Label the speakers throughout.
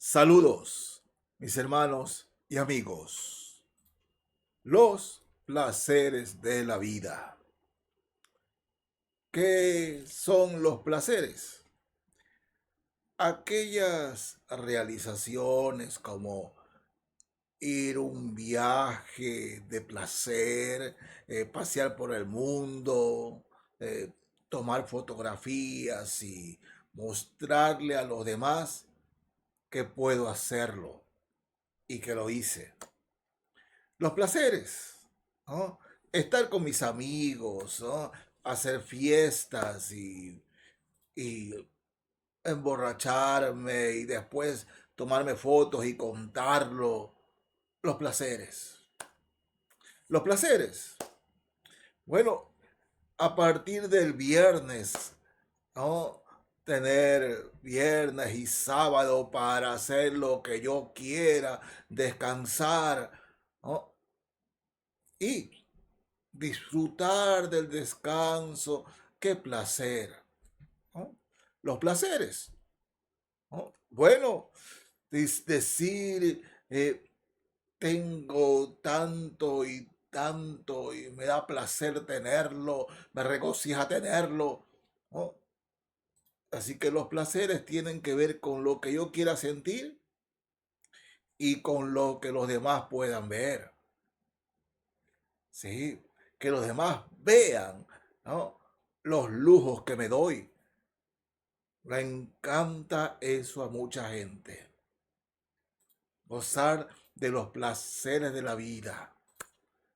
Speaker 1: Saludos, mis hermanos y amigos. Los placeres de la vida. ¿Qué son los placeres? Aquellas realizaciones como ir a un viaje de placer, pasear por el mundo, eh, tomar fotografías y mostrarle a los demás que puedo hacerlo y que lo hice. Los placeres, ¿no? Estar con mis amigos, ¿no? Hacer fiestas y emborracharme y después tomarme fotos y contarlo. Los placeres. Los placeres. Bueno, a partir del viernes, ¿no? Tener viernes y sábado para hacer lo que yo quiera, descansar, ¿no? Y disfrutar del descanso, qué placer, ¿no? Los placeres, ¿no? Bueno, decir, tengo tanto y tanto y me da placer tenerlo, me regocija tenerlo, ¿no? Así que los placeres tienen que ver con lo que yo quiera sentir y con lo que los demás puedan ver, ¿sí? Que los demás vean, ¿no? Los lujos que me doy. Le encanta eso a mucha gente. Gozar de los placeres de la vida.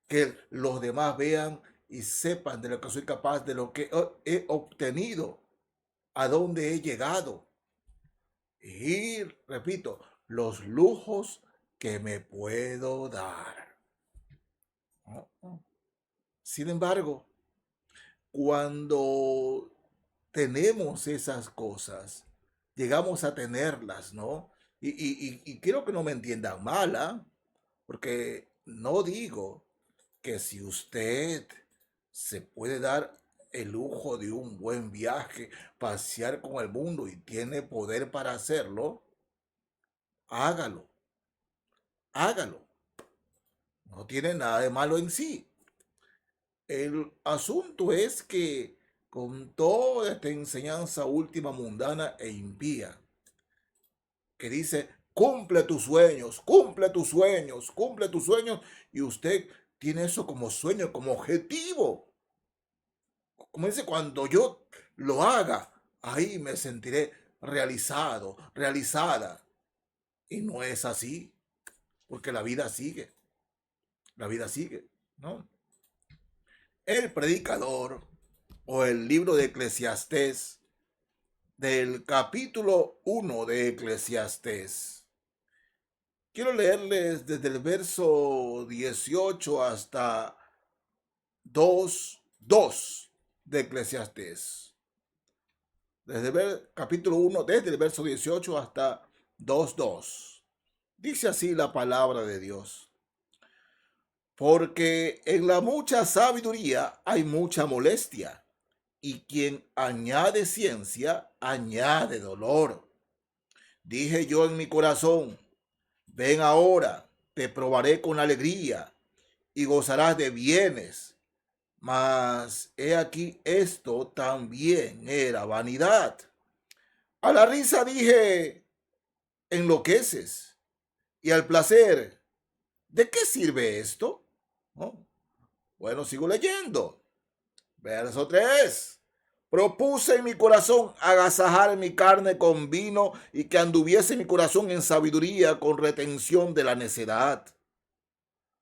Speaker 1: Que los demás vean y sepan de lo que soy capaz, de lo que he obtenido, a dónde he llegado. Y, repito, los lujos que me puedo dar. Sin embargo, cuando tenemos esas cosas, llegamos a tenerlas, ¿no? Y quiero que no me entiendan mal, ¿ah? Porque no digo que si usted se puede dar el lujo de un buen viaje, pasear con el mundo y tiene poder para hacerlo, hágalo, hágalo. No tiene nada de malo en sí. El asunto es que con toda esta enseñanza última mundana e impía, que dice, cumple tus sueños, cumple tus sueños, cumple tus sueños, y usted tiene eso como sueño, como objetivo. Como dice, cuando yo lo haga, ahí me sentiré realizado, realizada. Y no es así, porque la vida sigue, ¿no? El predicador o el libro de Eclesiastés, del capítulo 1 de Eclesiastés. Quiero leerles desde el verso 18 hasta 2:2 de Eclesiastés. Desde el capítulo 1, desde el verso 18 hasta 2:2. Dice así la palabra de Dios. Porque en la mucha sabiduría hay mucha molestia, y quien añade ciencia, añade dolor. Dije yo en mi corazón, ven ahora, te probaré con alegría, y gozarás de bienes. Mas he aquí, esto también era vanidad. A la risa dije, enloqueces. Y al placer, ¿de qué sirve esto? ¿No? Bueno, sigo leyendo. Verso 3. Propuse en mi corazón agasajar mi carne con vino y que anduviese mi corazón en sabiduría con retención de la necedad,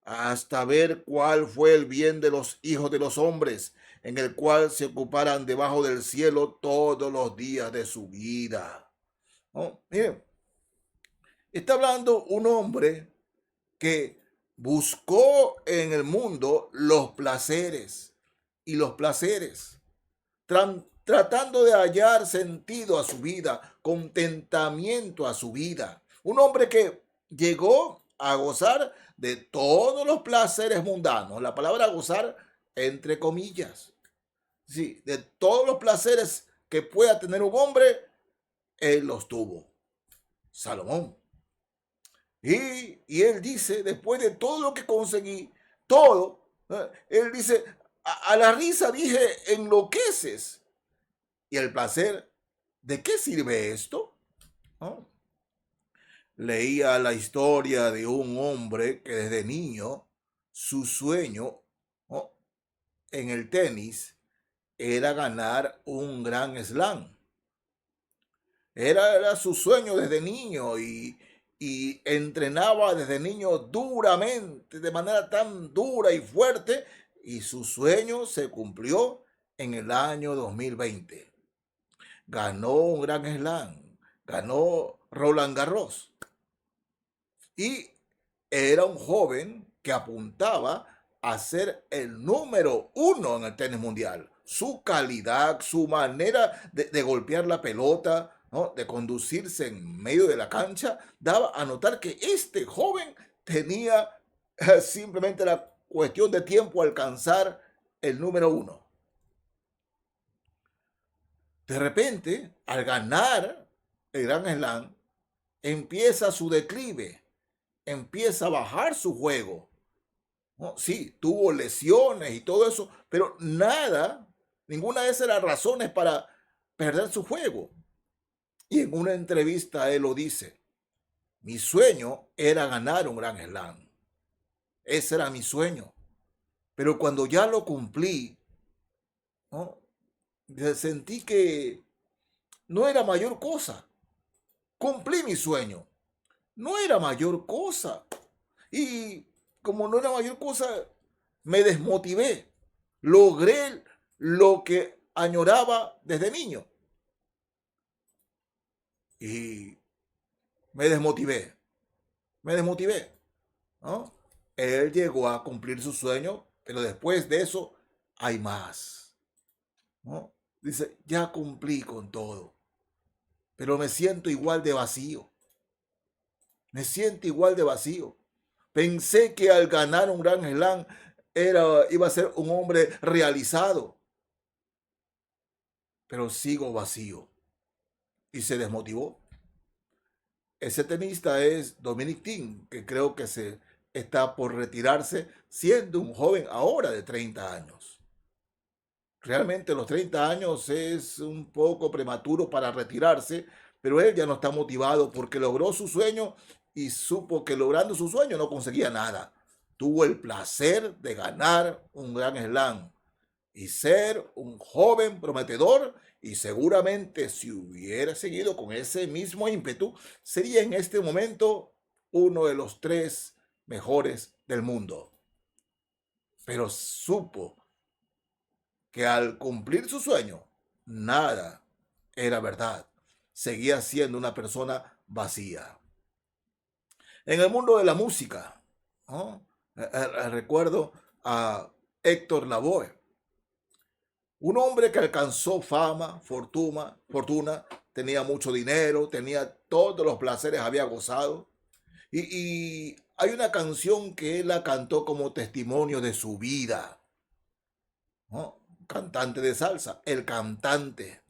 Speaker 1: hasta ver cuál fue el bien de los hijos de los hombres, en el cual se ocuparan debajo del cielo todos los días de su vida. ¿No? Miren, está hablando un hombre que buscó en el mundo los placeres y los placeres, tratando de hallar sentido a su vida, contentamiento a su vida. Un hombre que llegó a gozar de todos los placeres mundanos. La palabra gozar entre comillas. Sí, de todos los placeres que pueda tener un hombre, él los tuvo. Salomón. Y él dice, después de todo lo que conseguí, todo, él dice, a la risa dije, enloqueces. Y el placer, ¿de qué sirve esto? ¿No? Leía la historia de un hombre que desde niño su sueño, ¿no?, en el tenis era ganar un gran slam. Era su sueño desde niño y entrenaba desde niño duramente, de manera tan dura y fuerte, y su sueño se cumplió en el año 2020. Ganó un gran slam, ganó Roland Garros y era un joven que apuntaba a ser el número uno en el tenis mundial. Su calidad, su manera de golpear la pelota, ¿no?, de conducirse en medio de la cancha, daba a notar que este joven tenía simplemente la cuestión de tiempo alcanzar el número uno. De repente, al ganar el Gran Slam, empieza su declive, empieza a bajar su juego. No, sí, tuvo lesiones y todo eso, pero nada, ninguna de esas eran razones para perder su juego. Y en una entrevista él lo dice, mi sueño era ganar un gran slam. Ese era mi sueño. Pero cuando ya lo cumplí, ¿no?, sentí que no era mayor cosa. Cumplí mi sueño. No era mayor cosa. Y como no era mayor cosa, me desmotivé. Logré lo que añoraba desde niño y me desmotivé, me desmotivé, ¿no? Él llegó a cumplir su sueño, pero después de eso hay más, ¿no? Dice, ya cumplí con todo, pero me siento igual de vacío, me siento igual de vacío. Pensé que al ganar un gran slam iba a ser un hombre realizado, pero sigo vacío y se desmotivó. Ese tenista es Dominic Thiem, que creo que se está por retirarse siendo un joven ahora de 30 años. Realmente los 30 años es un poco prematuro para retirarse, pero él ya no está motivado porque logró su sueño y supo que logrando su sueño no conseguía nada. Tuvo el placer de ganar un gran slam y ser un joven prometedor, y seguramente si hubiera seguido con ese mismo ímpetu, sería en este momento uno de los tres mejores del mundo. Pero supo que al cumplir su sueño, nada era verdad. Seguía siendo una persona vacía. En el mundo de la música, ¿no?, recuerdo a Héctor Lavoe, un hombre que alcanzó fama, fortuna, tenía mucho dinero, tenía todos los placeres, había gozado. Y hay una canción que él la cantó como testimonio de su vida, ¿no? Cantante de salsa, el cantante,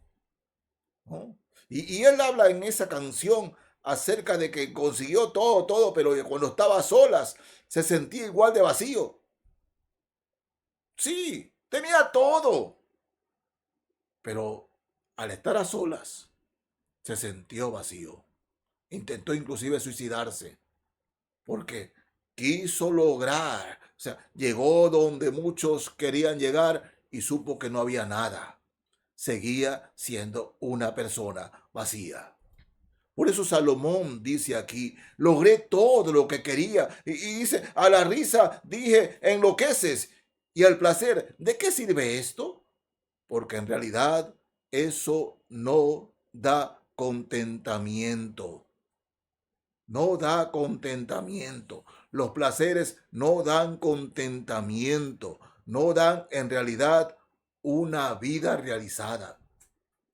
Speaker 1: ¿no? Y él habla en esa canción acerca de que consiguió todo, pero que cuando estaba a solas se sentía igual de vacío. Sí, tenía todo, pero al estar a solas se sintió vacío. Intentó inclusive suicidarse porque quiso lograr, o sea, llegó donde muchos querían llegar y supo que no había nada. Seguía siendo una persona vacía. Por eso Salomón dice aquí, logré todo lo que quería. Y dice, a la risa dije, enloqueces. Y al placer, ¿de qué sirve esto? Porque en realidad eso no da contentamiento. No da contentamiento. Los placeres no dan contentamiento. No dan en realidad una vida realizada.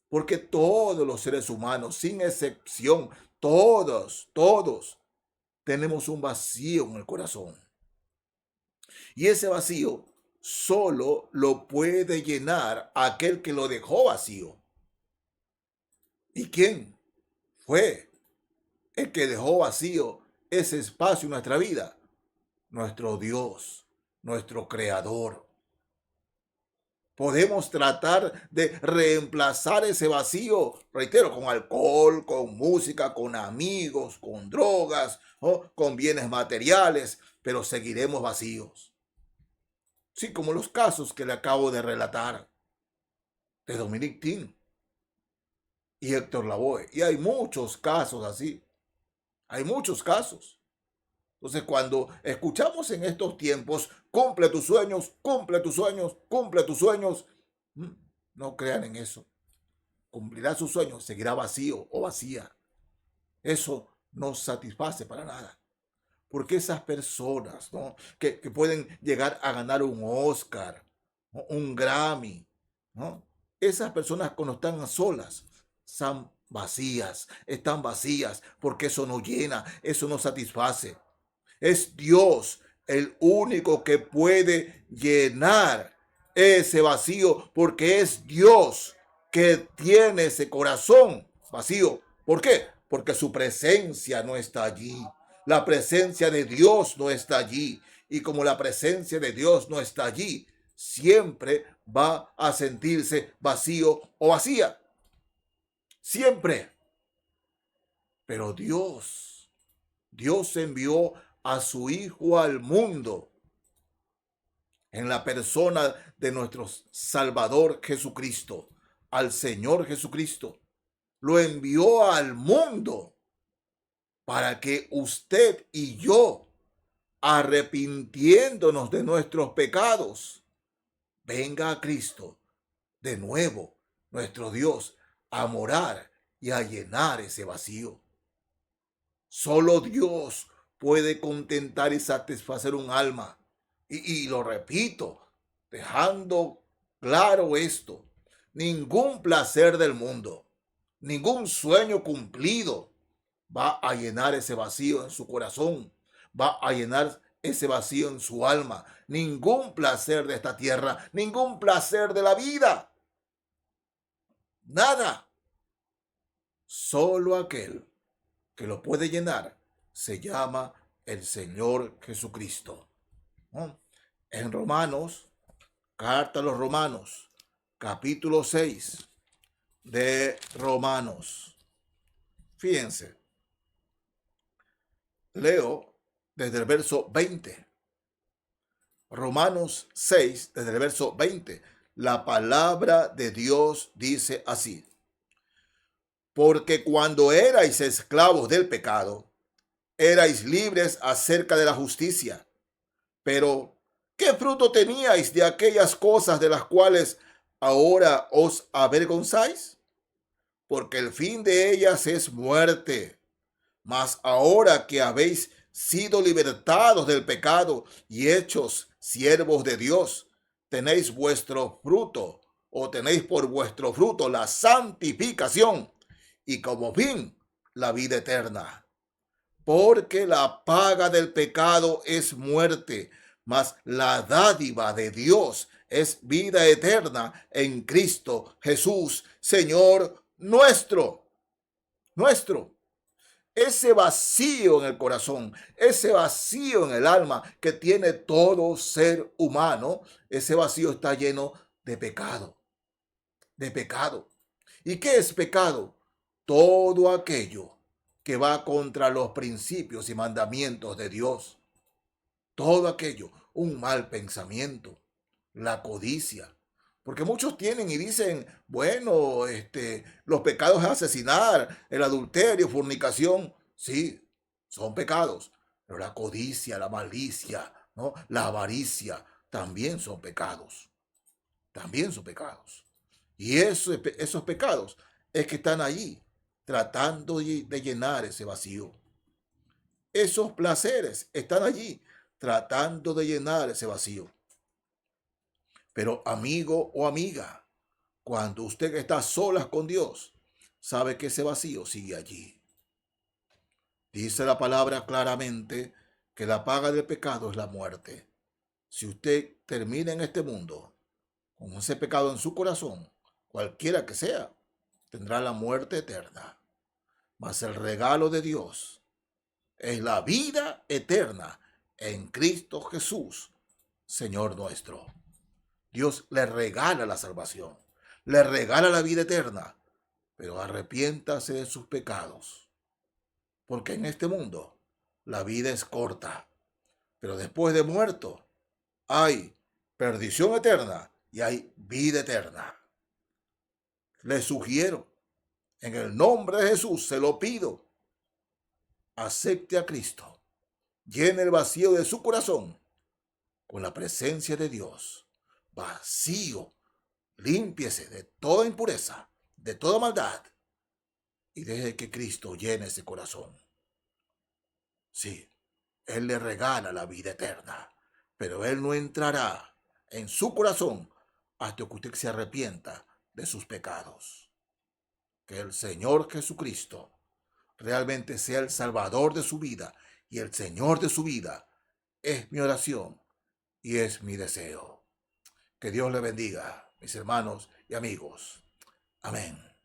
Speaker 1: Porque todos los seres humanos, sin excepción, todos, tenemos un vacío en el corazón. Y ese vacío solo lo puede llenar aquel que lo dejó vacío. ¿Y quién fue el que dejó vacío ese espacio en nuestra vida? Nuestro Dios, nuestro Creador. Podemos tratar de reemplazar ese vacío, reitero, con alcohol, con música, con amigos, con drogas, o con bienes materiales, pero seguiremos vacíos. Sí, como los casos que le acabo de relatar de Dominic Thiem y Héctor Lavoe. Y hay muchos casos así. Hay muchos casos. Entonces, cuando escuchamos en estos tiempos, cumple tus sueños, cumple tus sueños, cumple tus sueños, no crean en eso. Cumplirá sus sueños, seguirá vacío o vacía. Eso no satisface para nada. Porque esas personas, ¿no?, que pueden llegar a ganar un Oscar, ¿no?, un Grammy, ¿no?, esas personas cuando están a solas están vacías, porque eso no llena, eso no satisface. Es Dios el único que puede llenar ese vacío, porque es Dios que tiene ese corazón vacío. ¿Por qué? Porque su presencia no está allí. La presencia de Dios no está allí. Y como la presencia de Dios no está allí, siempre va a sentirse vacío o vacía. Siempre. Pero Dios envió a su Hijo al mundo en la persona de nuestro Salvador Jesucristo, al Señor Jesucristo. Lo envió al mundo para que usted y yo, arrepintiéndonos de nuestros pecados, venga a Cristo de nuevo, nuestro Dios, a morar y a llenar ese vacío. Solo Dios puede contentar y satisfacer un alma. Y lo repito, dejando claro esto, ningún placer del mundo, ningún sueño cumplido va a llenar ese vacío en su corazón, va a llenar ese vacío en su alma. Ningún placer de esta tierra, ningún placer de la vida, nada. Solo aquel que lo puede llenar se llama el Señor Jesucristo, ¿no? En Romanos, carta a los Romanos, capítulo 6 de Romanos. Fíjense, leo desde el verso 20. Romanos 6, desde el verso 20. La palabra de Dios dice así: porque cuando erais esclavos del pecado, erais libres acerca de la justicia. Pero, ¿qué fruto teníais de aquellas cosas de las cuales ahora os avergonzáis? Porque el fin de ellas es muerte. Mas ahora que habéis sido libertados del pecado y hechos siervos de Dios, tenéis vuestro fruto, o tenéis por vuestro fruto la santificación, y como fin la vida eterna. Porque la paga del pecado es muerte, mas la dádiva de Dios es vida eterna en Cristo Jesús, Señor nuestro. Nuestro. Ese vacío en el corazón, ese vacío en el alma que tiene todo ser humano, ese vacío está lleno de pecado, de pecado. ¿Y qué es pecado? Todo aquello que va contra los principios y mandamientos de Dios. Todo aquello, un mal pensamiento, la codicia. Porque muchos tienen y dicen, bueno, los pecados es asesinar, el adulterio, fornicación. Sí, son pecados. Pero la codicia, la malicia, ¿no?, la avaricia, también son pecados. También son pecados. Y esos pecados es que están allí tratando de llenar ese vacío. Esos placeres están allí tratando de llenar ese vacío. Pero amigo o amiga, cuando usted está solas con Dios, sabe que ese vacío sigue allí. Dice la palabra claramente que la paga del pecado es la muerte. Si usted termina en este mundo con ese pecado en su corazón, cualquiera que sea, tendrá la muerte eterna. Mas el regalo de Dios es la vida eterna en Cristo Jesús, Señor nuestro. Dios le regala la salvación, le regala la vida eterna, pero arrepiéntase de sus pecados, porque en este mundo la vida es corta, pero después de muerto hay perdición eterna y hay vida eterna. Le sugiero, en el nombre de Jesús, se lo pido, acepte a Cristo, llene el vacío de su corazón con la presencia de Dios. Vacío, límpiese de toda impureza, de toda maldad, y deje que Cristo llene ese corazón. Sí, Él le regala la vida eterna, pero Él no entrará en su corazón hasta que usted se arrepienta de sus pecados. Que el Señor Jesucristo realmente sea el Salvador de su vida y el Señor de su vida es mi oración y es mi deseo. Que Dios le bendiga, mis hermanos y amigos. Amén.